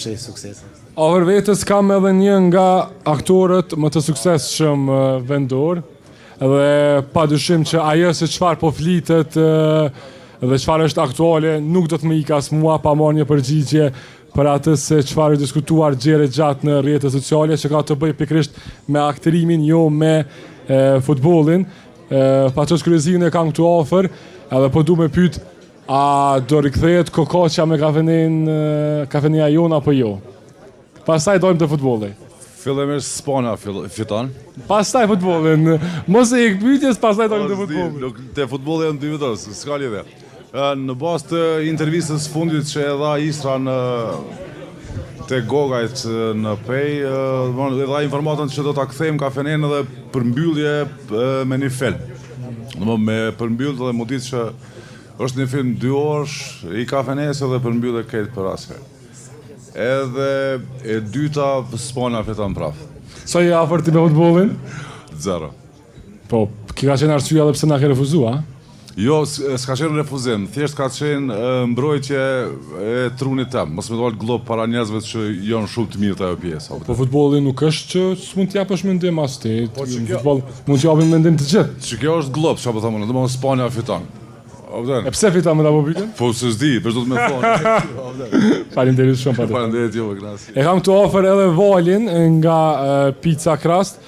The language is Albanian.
Sukses. Over vetës kam edhe një nga aktorët më të suksesshëm vendor, dhe padyshim që ajo se çfarë po flitet dhe çfarë është aktuale nuk do të më ikas mua pa marrë një përgjigje për atë se çfarë është diskutuar gjerë gjatë në rrjetet sociale që ka të bëjë pikërisht me aktrimin, jo me futbollin. Pa çështë kuriozimin e kam këtu afër, edhe po du me pyet a do rikthehet kokoqa me kafenia jon apo jo? Pastaj dojmë të futbolli. Fillimisht Spana fiton. Pastaj futbollin. Mos e ik pyetjes, pastaj dojmë të futbolli. Te futbolli janë dy vetë, s'ka lidhje. Në bazë të intervistës fundit që e dha Istra te Gogajt në Pej, e dha informatën që do ta kthejmë kafenen edhe përmbyllje me një film. Me përmbyllje dhe mu ditë që është një film 2 orësh, i kafenesë dhe përmbyllje këtë për asherë. Edhe e dyta Spana fiton prapë. Sa je afër ti me futbollin? 0. Po, ki ka qenë arsyeja edhe pse na ke refuzuar? Jo, s'ka qenë refuzim, thjesht ka qenë mbrojtje e trunit tem. Mos me dalë glob para njerëzve që janë shumë të mirë të ajo pjesë. Po futbolli nuk është që s'mund t'japësh mendim as ti. Futboll mund t'japim mendim të gjithë. Që kjo është glob, çfarë po them unë, domethënë Spania fiton. E pse fiton me ta po pyetën? Po s'di, veç do të më thonë. Faleminderit shumë për të. Faleminderit ju, Knasi. E kam këtu afër edhe Valin nga Pizza Krast.